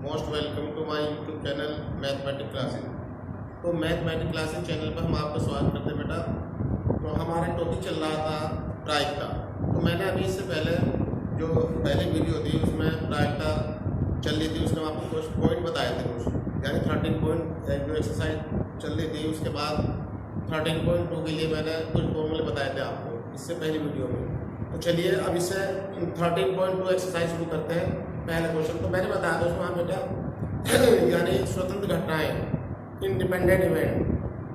Most welcome to my YouTube channel mathematic classes. तो mathematic classes channel पर हम आपका स्वागत करते हैं बेटा। तो हमारा टॉपिक चल रहा था प्रायिकता। तो मैंने अभी इससे पहले जो पहली वीडियो थी उसमें प्रायिकता चल रही थी, उसमें आपको कुछ पॉइंट बताए थे कुछ, यानी 13 पॉइंट जो एक्सरसाइज चल रही थी। उसके बाद 13.2 के लिए मैंने कुछ फॉर्मूले बताए थे आपको इससे पहली वीडियो में। तो चलिए अब इससे 13.2 एक्सरसाइज शुरू करते हैं। पहला क्वेश्चन तो मैंने बताया था उसमें बेटा यानी स्वतंत्र घटनाएं, इंडिपेंडेंट इवेंट।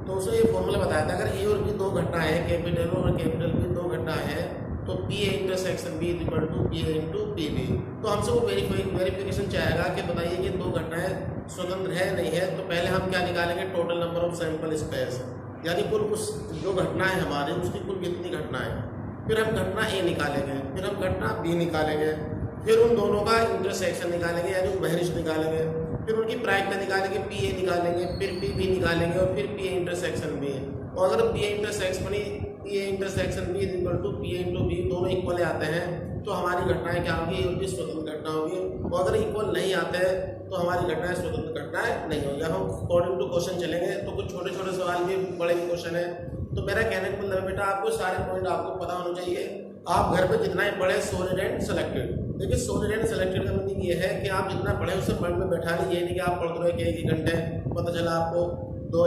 तो उसमें ये फॉर्मूला बताया था, अगर ए और बी दो घटनाएं हैं, कैपिटल और कैपिटल बी दो घटनाएं हैं, तो P A intersection B equal to P A into P B. तो हमसे वो वेरिफिकेशन चाहेगा कि बताइए कि दो घटनाएं स्वतंत्र है नहीं है। तो पहले हम क्या निकालेंगे, total number of sample space, यानी कुल उस जो घटनाएं हमारी उसकी कुल कितनी घटनाएं। फिर हम घटना ए निकालेंगे, फिर हम घटना बी निकालेंगे, फिर उन दोनों का इंटरसेक्शन निकालेंगे यानी उभयनिष्ठ निकालेंगे, फिर उनकी प्रायिकता निकालेंगे, पी ए निकालेंगे, फिर पी बी निकालेंगे और फिर पी ए इंटरसेक्शन बी। और अगर P A intersection B equal to P A into B दोनों इक्वल आते हैं तो हमारी घटनाएं क्या होगी, उनकी स्वतंत्र घटना होगी। और अगर इक्वल नहीं आते हैं तो हमारी घटनाएं स्वतंत्र घटनाएं नहीं होगी। अब हम अकॉर्डिंग टू क्वेश्चन चलेंगे, तो कुछ छोटे छोटे सवाल भी बड़े क्वेश्चन है। तो मेरा कहने का मतलब बेटा आपको सारे पॉइंट आपको पता होना चाहिए। आप घर पे जितना ही पढ़े सोलिड एंड सेलेक्टेड। देखिए सोलिड एंड सेलेक्टेड का मीनिंग ये है कि आप जितना पढ़े उससे मन में बैठा नहीं, ये नहीं कि आप पढ़ते रहे एक घंटे पता चला आपको दो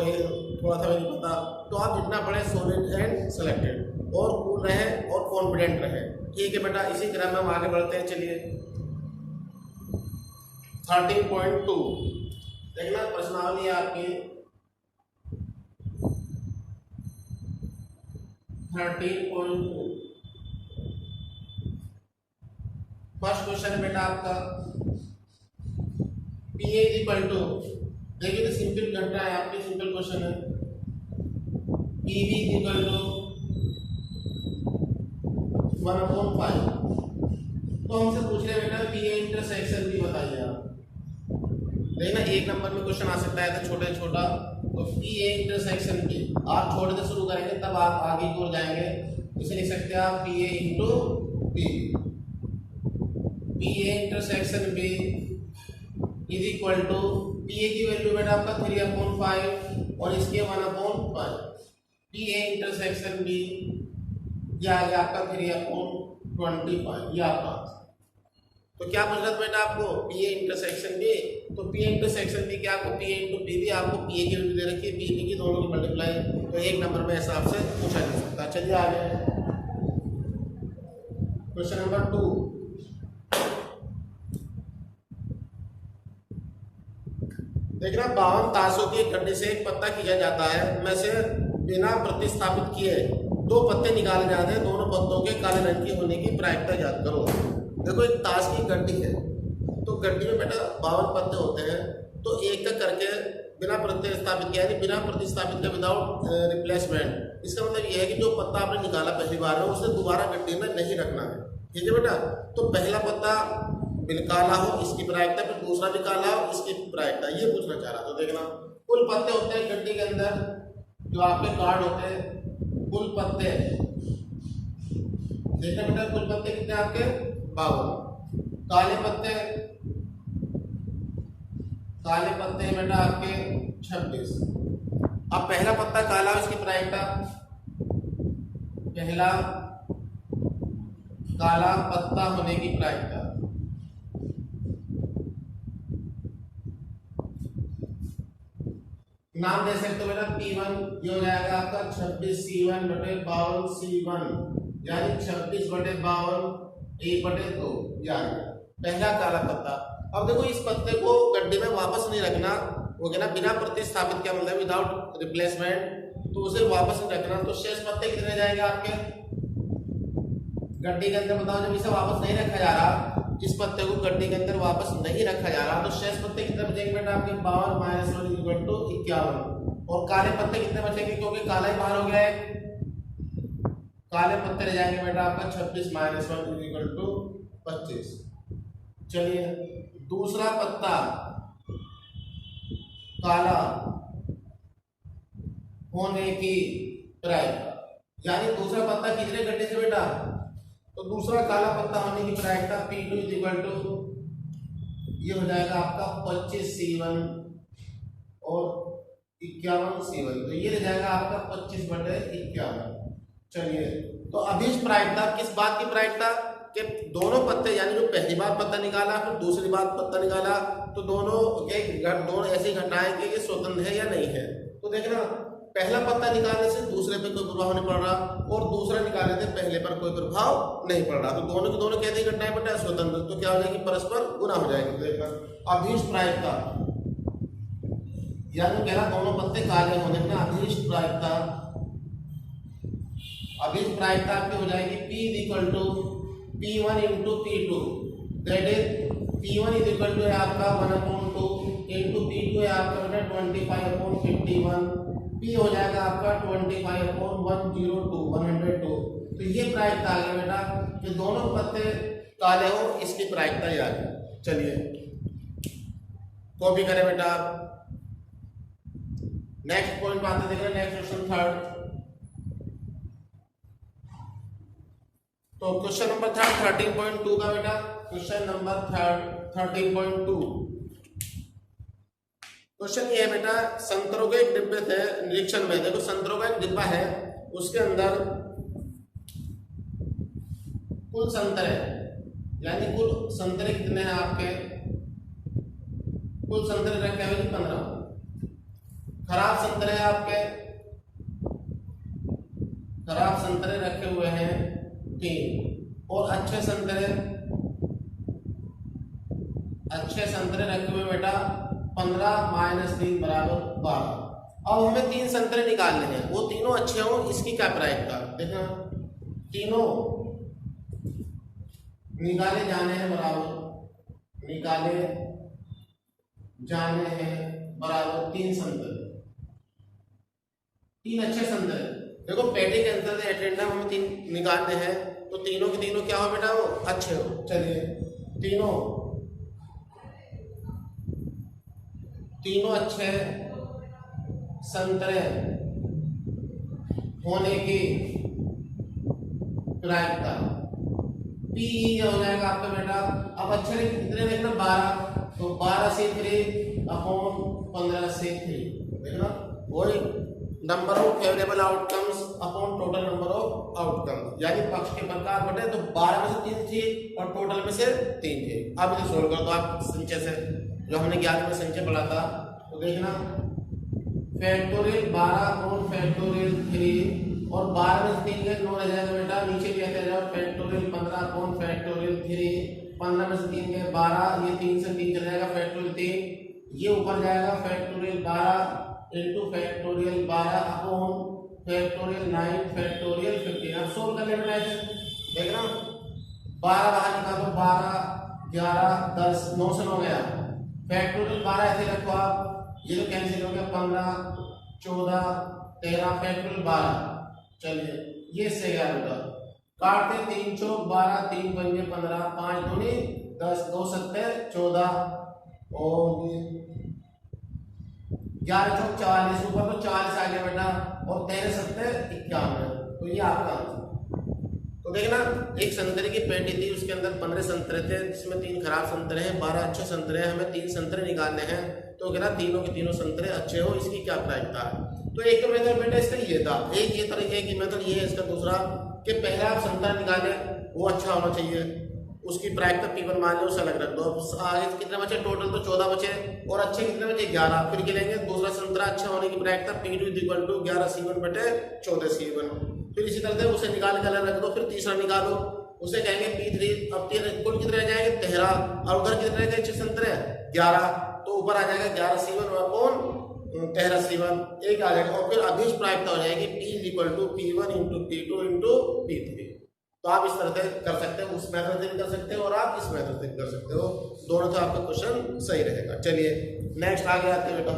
थोड़ा सा नहीं पता। तो आप जितना पढ़े सोलिड एंड सेलेक्टेड और कूल रहे और कॉन्फिडेंट रहे। ठीक है बेटा, इसी क्रम में हम आगे बढ़ते हैं। चलिए 13.2 देखना प्रश्नावली है आपकी 13.2। फर्स्ट क्वेश्चन बेटा आपका पी ए इक्वल टू, देखिए तो सिंपल घटना है आपकी, सिंपल क्वेश्चन है। P B equal to 1/5। तो हमसे पूछ रहे बेटा पी ए इंटरसेक्शन भी बताइए आप। देखना एक नंबर में क्वेश्चन आ सकता है तो छोटे छोटा, तो पी ए इंटरसेक्शन बी आप छोटे से शुरू करेंगे तब आप आगे की ओर जाएंगे। इसे लिख सकते हैं आप P A into P. P A intersection B is equal to, P A की वैल्यू बेटा आपका 3/5 और इसके 1/5। पी ए इंटरसेक्शन बी या आपका 3/25 ये आपका। तो क्या पूछ रहा था बेटा आपको, पी ए इंटरसेक्शन बी। तो पी ए इंटरसेक्शन बी क्या, आपको P A into P B, आपको पी ए की वैल्यू दे रखी है, पी बी की दोनों की मल्टीप्लाई। तो एक नंबर में ऐसा आपसे पूछा जा सकता है। चलिए आगे क्वेश्चन नंबर 2। देखना 52 ताशों की एक गड्ढे से एक पत्ता खींचा जाता है, में से बिना प्रतिस्थापित किए दो पत्ते निकाले जाते हैं। दोनों पत्तों के काले रंग की होने की प्रायिकता ज्ञात करो। देखो एक ताश की गड्डी है, तो गड्डी में बेटा 52 पत्ते होते हैं। तो एक का करके बिना प्रतिस्थापित किया, यानी बिना प्रतिस्थापित का विदाउट रिप्लेसमेंट। इसका मतलब यह है कि जो पत्ता आपने निकाला पहली बार है उसे दोबारा गड्डी में नहीं रखना है। ठीक है बेटा, तो पहला पत्ता काला हो इसकी प्रायिकता, फिर दूसरा भी काला हो इसकी प्रायिकता, ये पूछना चाह रहा। तो देखना कुल पत्ते होते हैं गड्डी के अंदर, जो आपके कार्ड होते हैं, कुल पत्ते देखना बेटा, कुल पत्ते कितने आपके 52। काले पत्ते हैं बेटा आपके 26। अब पहला पत्ता काला, इसकी प्रायिकता, पहला काला पत्ता होने की प्रायिकता, नाम दे सकते हो बेटा P1। ये हो जाएगा आपका 26C1/52 C1, यानी 26/52 1/2 यानी पहला काला पत्ता। अब देखो इस पत्ते को गड्ढे में वापस नहीं रखना, हो गया ना, बिना प्रतिस्थापित क्या मतलब विदाउट रिप्लेसमेंट, तो उसे वापस नहीं रखना। तो शेष पत्ते कितने जाएंगे आपके गड्ढे के अंदर, बताओ। जब इसे वापस नहीं रखा जा रहा, इस पत्ते को गड्ढे के अंदर वापस नहीं रखा जा रहा, तो शेष पत्ते कितने बचेंगे बेटा आपके 52 - 1 = 51। और काले पत्ते कितने बचेंगे, क्योंकि काला ही बाहर हो गया है, काले पत्ते रह जाएंगे बेटा आपका 26 - 1 = 25। चलिए दूसरा पत्ता काला होने की प्रायिकता, यानी दूसरा पत्ता कितने गड्ढे से बेटा, तो दूसरा काला पत्ता होने की प्रायिकता P2 = ये हो जाएगा आपका 25C1 और 51C1, तो ये रह जाएगा आपका 25/51। चलिए, तो अभीष्ट प्रायिकता किस बात की प्रायिकता कि दोनों पत्ते, यानी जो पहली बार पत्ता निकाला फिर दूसरी बार पत्ता निकाला, तो दोनों ऐसी घटनाएं कि ये स्वतंत्र है या नहीं है। तो देखना, पहला पत्ता निकालने से दूसरे पे कोई प्रभाव नहीं पड़ रहा और दूसरा निकालने से पहले पर कोई प्रभाव नहीं पड़ रहा, तो दोनों की दोनों कहते हैं घटनाएं बेटा स्वतंत्र, तो क्या हो जाएगी, परस्पर गुना हो जाएगी। देखना, अभीष्ट प्रायिकता यानी कह रहा दोनों पत्ते काले होने में अभीष्ट प्रायिकता आपकी हो जाएगी P = P1 × P2, that is P1 = आपका 1/2 इंटू P2 है आपका 25/51, P हो जाएगा आपका 25/102, तो ये प्रायिकता आ गई बेटा कि दोनों पत्ते काले हो, इसकी प्रायिकता ये आ गई। चलिए कॉपी करें बेटा। नेक्स्ट पॉइंट बात देख रहे हैं, नेक्स्ट क्वेश्चन थर्ड। तो क्वेश्चन नंबर थर्ड 13.2 का बेटा, क्वेश्चन नंबर थर्ड 13.2 क्वेश्चन ये है बेटा, संतरों के एक डिब्बे थे निरीक्षण में। देखो संतरों का एक डिब्बा है, उसके अंदर कुल संतरे, यानी कुल संतरे कितने हैं आपके, कुल संतरे रखे हुए 15। खराब संतरे आपके, खराब संतरे रखे हुए हैं 3 और अच्छे संतरे रखे हुए बेटा 15 - 3 = 12। अब हमें 3 संतरे निकालने हैं, वो तीनों अच्छे हो, इसकी क्या प्रायिकता देखना, तीनों निकाले जाने हैं बराबर, निकाले जाने हैं बराबर 3 संतरे, 3 अच्छे संतरे। देखो पेटी के अंदर से एटेंडम हमें 3 निकालने हैं, तो तीनों के तीनों क्या हो बेटा, वो अच्छे हो। चलिए तीनों अच्छे संतरे होने की प्रायिकता P हो जाएगा आपका बेटा। अब अच्छे कितने देखना 12, तो 12/3/15/3 देखना, वही number of favourable outcomes upon total number of outcomes, यानी पक्ष के प्रकार बटे, तो 12 में से 3 थी और टोटल में से 3 थे। अब इसे सोल्व कर दो आप संचय से, जो हमने 11 में संचय पढ़ा था। तो देखना फैक्टोरियल 12/3 और 12 में 3 गए 9 रह जाएगा बेटा, नीचे कहते जाओ फैक्टोरियल 15/3, 15 में से 3 गए 12, ये 3 से 3 चला जाएगा फैक्टोरियल 3, ये ऊपर जाएगा factorial 12 into factorial 12 upon factorial 9 factorial 15। अब सोल्व कर लेना है, देखना 12 बाहर निकालो, 12 11 10 9 से 9 गया, फैक्टोरियल 12 ऐसे रखो आप, ये तो कैंसिल हो गया 15 14 13 फैक्टोरियल 12। चलिए ये से गया बेटा, काटते 3 चौक 12 3 पंजे 15 5 दूनी 10 2 7 14 और 11 चौक 40, ऊपर तो 40 आ गया बेटा, और 13 7 51, तो ये आपका आंसर। तो देखना एक संतरे की पेटी थी, उसके अंदर 15 संतरे थे, जिसमें 3 खराब संतरे हैं, 12 अच्छे संतरे हैं, हमें 3 संतरे निकालने हैं। तो कहना तीनों के तीनों संतरे अच्छे हो, इसकी क्या प्रायिकता है। तो एक तो मेथड बेटा इसका ये था, एक ये तरीके की मेथड ये है इसका, दूसरा कि पहले आप संतरा निकालें वो अच्छा होना चाहिए, उसकी प्रायिकता P1 मान लो, उसे अलग रख दो। आगे कितने बचे टोटल, तो 14 बचे, और अच्छे कितने बचे 11, फिर गिनेंगे दूसरा संतरा अच्छा होने की प्रायिकता P2 = 11C1/14C1, फिर इसी तरह से उसे निकाल कर अलग रख दो, फिर तीसरा निकालो, उसे कहेंगे P3। अब कुल कितने रह जाएंगे 13, और उधर कितने रह गए अच्छे संतरे 11, तो ऊपर आ जाएगा 11C1/13C1 एक आ जाएगा, और फिर अभीष्ट प्रायिकता हो जाएगी P = P1 × P2 × P3। तो आप इस तरह से कर सकते हो, उस मेथड से भी कर सकते हो और आप इस मेथड से भी कर सकते हो, दोनों से आपका क्वेश्चन सही रहेगा। चलिए नेक्स्ट आगे आते हैं बेटा।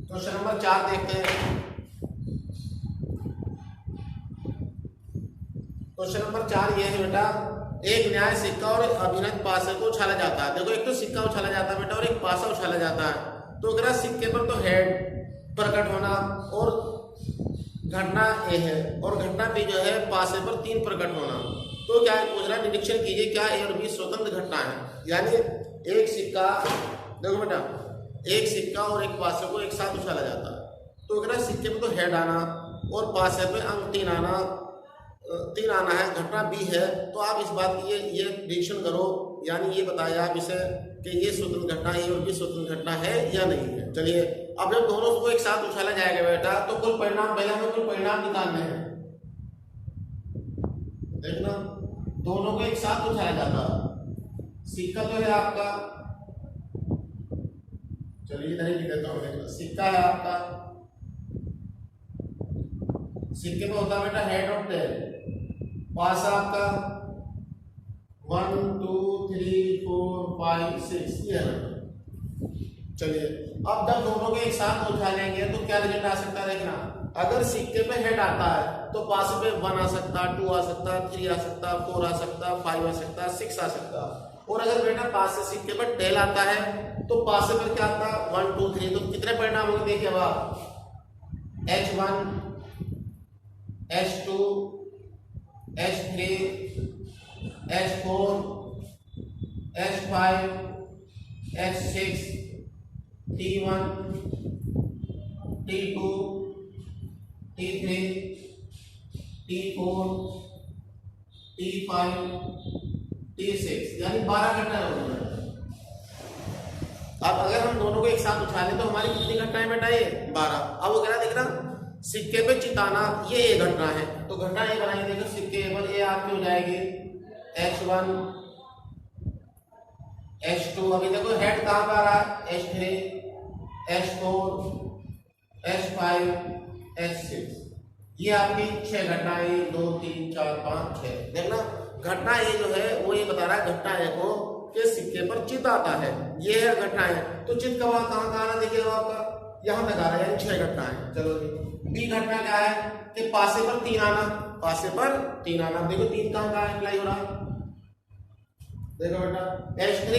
क्वेश्चन नंबर 4 देखते हैं। क्वेश्चन नंबर 4 ये है बेटा, एक न्याय सिक्का और अभिनत पासे को उछाला जाता है। देखो एक तो सिक्का उछाला जाता है बेटा और एक पासा उछाला जाता है। तो अगर सिक्के पर तो हेड प्रकट होना और घटना ए है और घटना बी जो है पासे पर 3 प्रकट होना। तो क्या पूछ रहा है, निरीक्षण कीजिए क्या ए और बी स्वतंत्र घटना है। यानी एक सिक्का, देखो बेटा, एक सिक्का और एक पासे को एक साथ उछाला जाता है। तो अगर सिक्के में तो हेड आना और पासे पे अंक 3 आना है, घटना बी है। तो आप इस बात की ये निरीक्षण करो, यानी ये बताया आप इसे कि ये स्वतंत्र घटना है और बी स्वतंत्र घटना है या नहीं है। चलिए अब जब दोनों को एक साथ उछाला जाएगा बेटा, तो कुल परिणाम, पहले हमें कुल परिणाम निकालने हैं। देखना, दोनों को एक साथ उछाला जाता है, सिक्का तो है आपका, चलिए इधर ही लिख देता हूं, देखना सिक्का है आपका, सिक्के में होता है बेटा हेड और टेल, पास आपका 1 2 3 4 5 6 ये है। चलिए अब जब दोनों के एक साथ उछालेंगे तो क्या रिजल्ट आ सकता है, देखना अगर सिक्के पे हेड आता है तो पास पे 1 आ सकता, 2 आ सकता, 3 आ सकता, 4 आ सकता, 5 आ सकता, 6 आ सकता। और अगर बेटा पास से सिक्के पर टेल आता है तो पास पर क्या आता, 1 2 3। तो कितने परिणाम होंगे देखिए अब आप, H1 H2 H3 H4 H5 H6 T1 T2 T3 T4 T5 T6, यानी 12 घटनाएं होंगी। अब अगर हम दोनों को एक साथ उछालें तो हमारी कितनी घटनाएं बेटा, ये 12। अब वो कह रहा दिख रहा, सिक्के पे चिताना, ये ए घटना है। तो घटना ये बनाएंगे, देखो सिक्के पर ए आपकी हो जाएगी H1 H2, अभी देखो हेड कहां पर आ रहा है, H3 H4 H5 H6, ये आपकी 6 घटनाएं, 1 2 3 4 5 6। देखना घटना ये जो है वो ये बता रहा है घटना ए को कि सिक्के पर चित आता है, ये है घटना है। तो चित का वहां कहां आ रहा, देखिए आपका यहां तक आ रहा है, यानी 6 घटनाएं। चलो बी घटना क्या है कि पासे पर 3 आना, पासे पर 3 आना। देखो 3 कहां का अप्लाई हो रहा है, देखो बेटा H3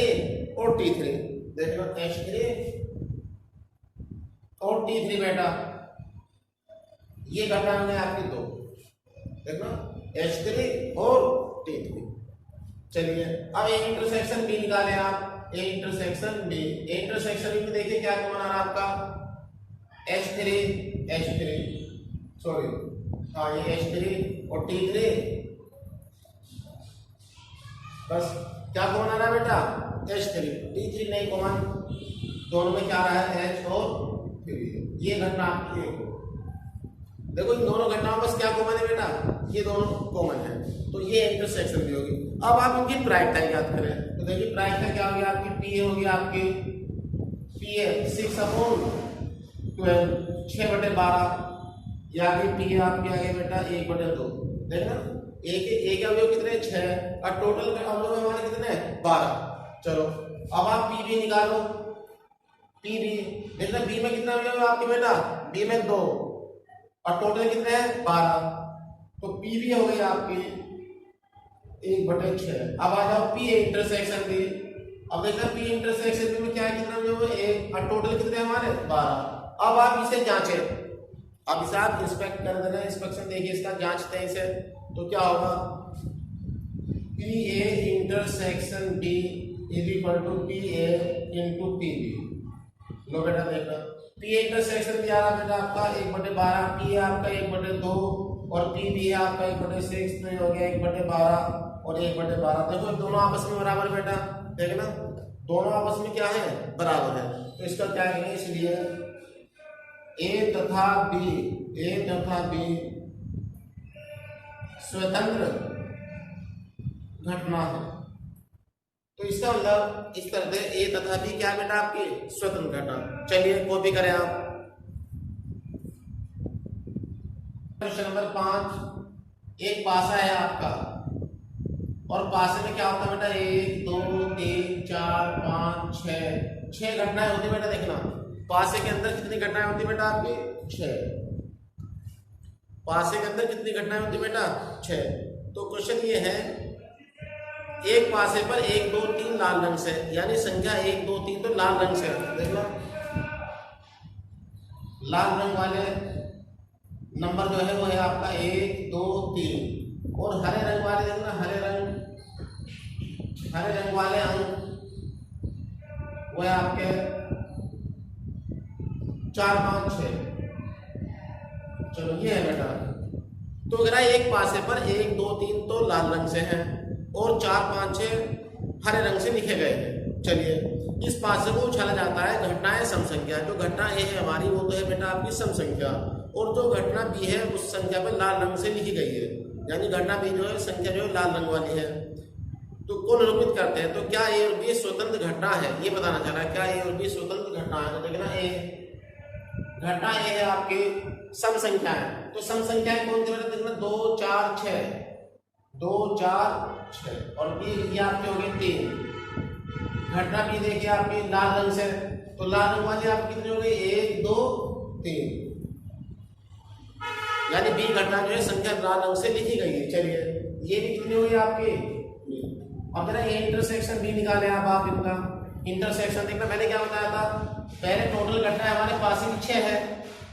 और T3, देखो H3 और T3 बेटा, ये घटना है आपकी 2, देखो H3 और T3। चलिए अब ए इंटरसेक्शन बी निकाले आप, A intersection B, A intersection B देखिए क्या कॉमन आ रहा है आपका, H3 सॉरी हाँ ये H3 और T3, बस क्या कॉमन आ रहा है बेटा, H3, T3 नहीं कॉमन, दोनों में क्या आ रहा है H और 3। ये घटना आपकी एक, देखो इन दोनों घटनाओं बस क्या कॉमन है बेटा, ये दोनों कॉमन है। तो ये इंटरसेक्शन भी होगी। अब आप इनकी प्रायिकता याद करें, तो देखिए प्रायिकता क्या होगी आपकी, पी होगी आपकी, पी है 6/12 6/12, या पी आपके आगे बेटा 1/2। देखना एक अवयव कितने 6 और टोटल अवयव हमारे कितने 12। चलो अब आप पी भी निकालो, पी भी देखना बी में कितना अवयव है आपके बेटा, बी में 2 और टोटल कितने हैं 12। तो पी भी हो गई आपकी 1/6। अब आ जाओ पी इंटरसेक्शन बी, अब देखना पी इंटरसेक्शन बी में क्या है, कितना अवयव है 1 और टोटल कितने हमारे 12। अब आप इसे जांचें, अब इसे आप इंस्पेक्ट कर देना, इंस्पेक्शन देखिए इसका, जांचते हैं इसे। तो क्या होगा, P A intersection B is equal to P A into P B. लो बेटा देखना पी इंटरसेक्शन भी आ रहा बेटा आपका 1/12, पी आपका 1/2 और पी भी है आपका 1/6, तो ये हो गया 1/12 और 1/12। देखो दोनों आपस में बराबर बेटा, देखना दोनों आपस में क्या है, बराबर है। तो इसका क्या करेंगे, इसलिए ए तथा बी स्वतंत्र घटना है। तो इसका मतलब इस तरह से ए तथा बी क्या बेटा आपकी स्वतंत्र घटना। चलिए कॉपी करें आप, क्वेश्चन नंबर 5, एक पासा है आपका और पासे में क्या होता है बेटा 1 2 3 4 5 6 घटनाएं होती बेटा। देखना पासे के अंदर कितनी घटनाएं होती बेटा आपकी 6, पासे के अंदर कितनी घटनाएं होती बेटा 6। तो क्वेश्चन ये है, एक पासे पर 1 2 3 लाल रंग से, यानी संख्या 1 2 3 तो लाल रंग से, देखना लाल रंग वाले नंबर जो है वो है आपका 1 2 3 और हरे रंग वाले देखना, हरे रंग वाले अंक वो है आपके 4 5 6। चलो ये है बेटा। तो अगर एक पासे पर 1 2 3 तो लाल रंग से हैं और 4 5 6 हरे रंग से लिखे गए हैं। चलिए इस पासे को उछाला जाता है घटना है सम संख्या। जो घटना ए है हमारी वो तो है बेटा आपकी सम संख्या, और जो घटना बी है उस संख्या पर लाल रंग से लिखी गई है, यानी घटना बी जो है संख्या जो है लाल रंग वाली है। तो को निरूपित करते हैं। तो क्या ए और बी स्वतंत्र घटना है, ये बताना चाह रहा है। क्या ए और बी स्वतंत्र घटना है? तो देखना ए घटना ए है आपकी सम संख्या है। तो सम संख्याएं कौन सी बेटा? देखना 2 4 6, 2 4 6 और बी ये आपके हो गए 3। घटना बी देखिए आपकी लाल रंग से, तो लाल रंग वाली आपकी कितनी हो गई? 1 2 3, यानी बी घटना जो है संख्या लाल रंग से लिखी गई है। चलिए ये भी कितनी हुई आपकी? अब जरा ए इंटरसेक्शन बी निकाले आप इनका इंटरसेक्शन। देखना मैंने क्या बताया था, पहले टोटल घटना हमारे पास ही 6 है,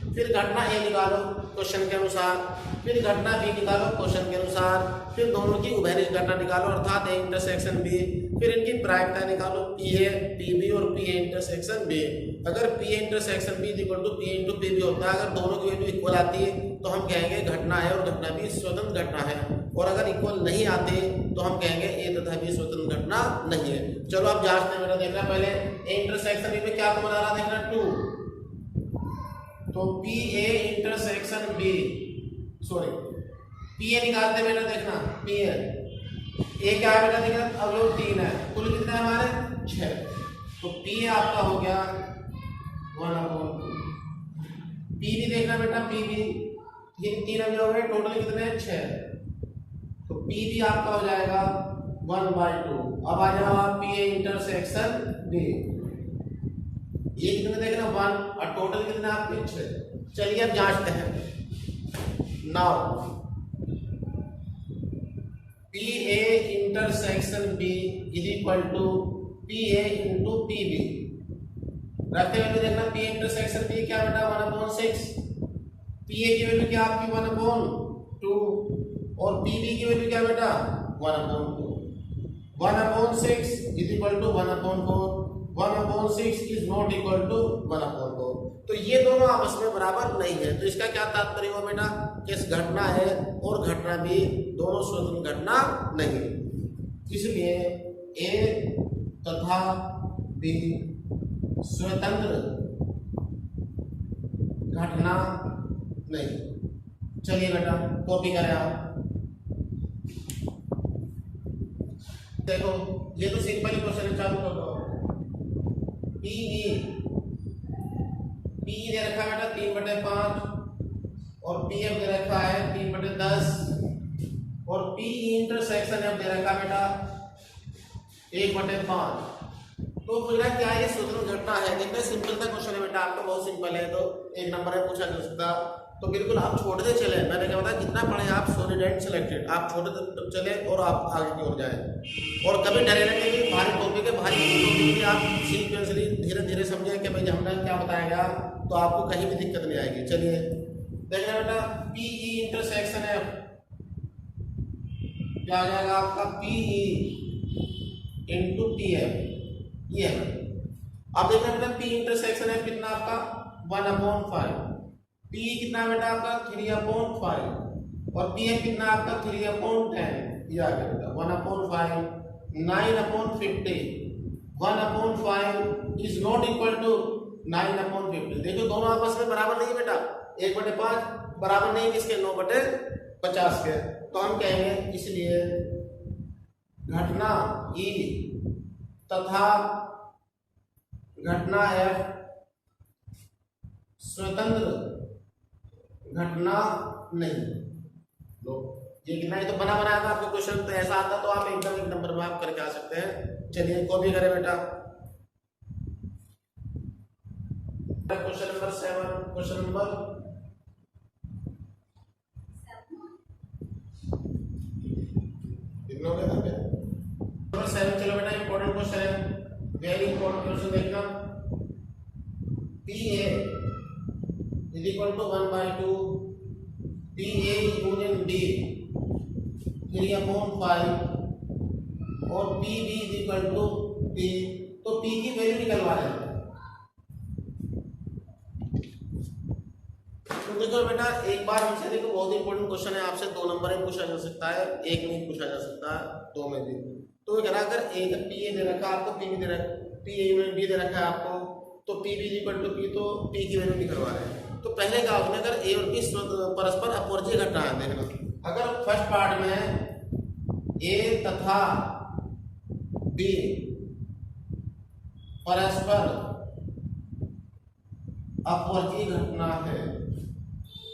फिर घटना ए निकालो क्वेश्चन के अनुसार, फिर घटना बी निकालो क्वेश्चन के अनुसार, फिर दोनों की उभयनिष्ठ घटना निकालो अर्थात ए इंटरसेक्शन बी, फिर इनकी प्रायिकता निकालो पी ए पी बी और पी ए इंटरसेक्शन बी। अगर P A intersection B equal to P into P B होता है, अगर दोनों की वैल्यू इक्वल आती है तो हम कहेंगे घटना है और घटना बी स्वतंत्र घटना है, और अगर इक्वल नहीं आते तो हम कहेंगे ए तथा बी स्वतंत्र घटना नहीं है। चलो आप जांचते हैं। देखना पहले ए इंटरसेक्शन बी में क्या बना रहा, देखना 2, तो P A intersection B sorry P A निकालते बेटा। देखना पी ए क्या है बेटा? देखना अब लोग 3 है, कुल कितने हमारे 6, तो पी ए आपका हो गया 1/2। पी बी देखना बेटा, पी बी 3 अब हो गए, टोटल कितने हैं 6, तो पी बी आपका हो जाएगा 1/2। अब आ जाओ आप पी ए इंटरसेक्शन बी, ये कितने देखना 1 और टोटल कितने आपके 6। चलिए अब जांचते हैं। Now P A intersection B is equal to P A into P B. रखते हुए देखना पी इंटरसेक्शन बी क्या बेटा 1/6, पी ए की वैल्यू क्या आपकी 1/2 और पी बी की वैल्यू क्या बेटा 1/2। 1/6 is equal to 1/4, 1/6 is not equal to 1/4। तो ये दोनों आपस में बराबर नहीं है। तो इसका क्या तात्पर्य हुआ बेटा कि घटना है और घटना भी दोनों स्वतंत्र घटना नहीं, इसलिए ए तथा बी स्वतंत्र घटना नहीं। चलिए बेटा कॉपी करें आप। देखो ये तो सिंपल क्वेश्चन है, चालू कर दो। पी दे रखा है बेटा 3/5 और पी एफ दे रखा है 3/10 और पी इंटरसेक्शन एफ दे रखा है बेटा 1/5। तो बेटा क्या ये स्वतंत्र घटना है? देखना सिंपल सा क्वेश्चन है बेटा आपका, बहुत सिंपल है, तो 1 नंबर है पूछा जा सकता। तो बिल्कुल आप छोड़ते चले, मैंने क्या बताया जितना पढ़े आप सॉलिड एंड सिलेक्टेड, आप छोटे चले और आप आगे की ओर जाए, और कभी डरे नहीं कि भारी टॉपिक है, भारी टॉपिक भी आप सीक्वेंसली धीरे धीरे समझें कि भाई हमने क्या बताया गया, तो आपको कहीं भी दिक्कत नहीं आएगी। चलिए देखना बेटा पी ई इंटरसेक्शन है क्या आ जाएगा आपका P E into P F, ये है। अब देखना बेटा पी इंटरसेक्शन है कितना आपका 1/5, पी कितना बेटा आपका 3/5 और पी एफ कितना आपका 3/10, ये आ गया बेटा 1/5 9/50। 1/5 इज नॉट इक्वल टू 9/50। देखो दोनों आपस में बराबर नहीं है बेटा, 1/5 बराबर नहीं किसके 9/50 के, तो हम कहेंगे इसलिए घटना ई तथा घटना एफ स्वतंत्र घटना नहीं। लो ये कितना ही तो बना बनाया था आपका क्वेश्चन, तो ऐसा आता तो आप एकदम 1 नंबर में आप करके आ सकते हैं। चलिए कॉपी करें बेटा। क्वेश्चन नंबर 7, क्वेश्चन नंबर कितना हो गया नंबर 7। चलो बेटा इंपॉर्टेंट क्वेश्चन है, वेरी इंपॉर्टेंट क्वेश्चन। देखना P A is equal to 1/2 B 3/5 और P B is equal to P, तो पी की वैल्यू निकलवा लेते हैं। तो देखो बेटा एक बार हमसे देखो बहुत इंपॉर्टेंट क्वेश्चन है, आपसे 2 नंबर में पूछा जा सकता है, 1 में पूछा जा सकता है, 2 में भी। तो अगर एक पी ए दे रखा आपको, पी बी दे रखा, पी ए में बी दे रखा है आपको, तो P B equal to P, तो पी की वैल्यू निकलवा रहे हैं। तो पहले का आपने अगर ए और बी परस्पर अपवर्ज्य घटना है, देखना अगर फर्स्ट पार्ट में ए तथा बी परस्पर अपवर्ज्य घटना है,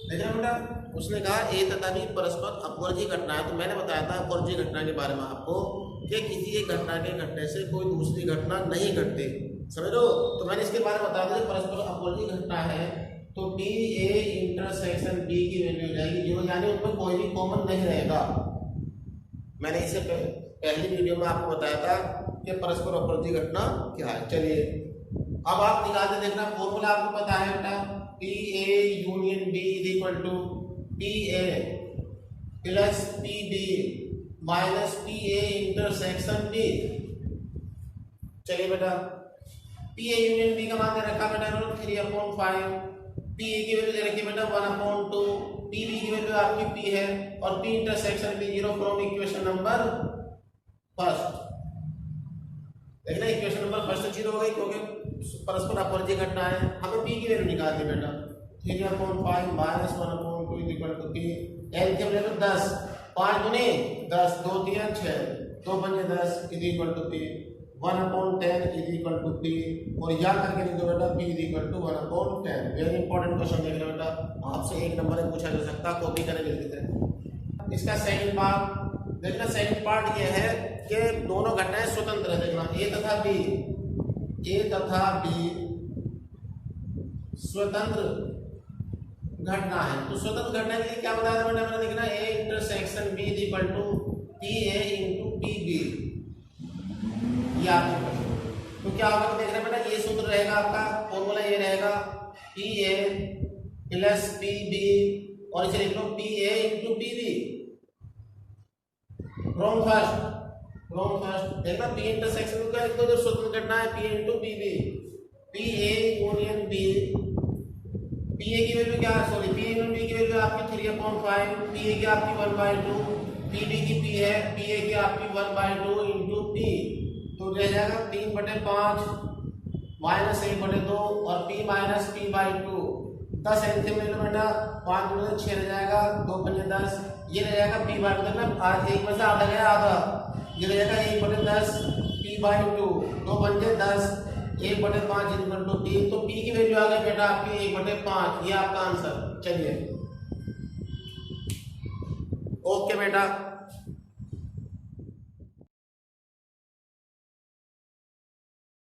देखना बेटा उसने कहा ए तथा बी परस्पर अपवर्ज्य घटना है। तो मैंने बताया था अपवर्ज्य घटना के बारे में आपको कि किसी एक घटना के घटने से कोई दूसरी घटना नहीं घटती, समझ लो। तो मैंने इसके बारे में बताया था परस्पर अपवर्ज्य घटना है तो बी ए इंटरसेक्शन बी की वैल्यू हो जाएगी 0, यानी उनमें कोई भी कॉमन नहीं रहेगा। मैंने इसे पहली वीडियो में आपको बताया था कि परस्पर अपवर्ज्य घटना क्या है। चलिए अब आप निकालते देखना, फॉर्मूला आपको पता है बेटा, P A union B is equal to P A plus P B minus P A intersection B. चलिए बेटा पी ए यूनियन बी का मान दे रखा बेटा 3/5, पी ए की वैल्यू दे रखी बेटा 1/2, पी बी की वैल्यू आपकी पी है और P intersection B 0 from equation number first. देखना इक्वेशन नंबर फर्स्ट 0 हो गई क्योंकि परस्पर अपवर्ज्य घटना है। हमें पी की वैल्यू निकालनी बेटा 3/5 minus 1/2 is equal to P, L की वैल्यू 10, 5 दूनी 10, 2 3 6, 2 5 10 is equal to P, 1/10 is equal to P, और याद करके लिख दो बेटा P is equal to 1/10। Very important question देख रहे बेटा, आपसे 1 नंबर में पूछा जा सकता है, कॉपी करें जल्दी से। इसका सेकंड पार्ट देखना, सेकंड पार्ट ये है कि दोनों घटनाएं स्वतंत्र है। देखना ए तथा बी स्वतंत्र घटना है। तो स्वतंत्र घटना के लिए क्या बताया था मैंने देखना A intersection B is equal to P A into P B, या तो क्या होगा देख रहे बेटा, ये सूत्र रहेगा आपका, फॉर्मूला ये रहेगा P A plus P B और इसे लिख लो P A into P B from first देखना पी इंटरसेक्शन का लिख दो जो स्वतंत्र घटना है P into P B, P A union B, P A की वैल्यू क्या है, सॉरी पी यूनियन बी की वैल्यू आपकी 3/5, पी ए की आपकी 1/2, पी बी की पी है, पी ए की आपकी 1/2 इंटू पी, तो रह जाएगा 3/5 माइनस 1/2 और p माइनस p/2, 10 एलसीएम ले लो बेटा, 5 में 6 रह जाएगा, 2 5 10, ये रह जाएगा p/2, मतलब एक में से आधा गया आधा, ये रह जाएगा 1/10 p/2, 2 5 10, 1/5 इक्वल टू p, तो p की वैल्यू आ गई बेटा आपकी 1/5, ये आपका आंसर। चलिए ओके बेटा।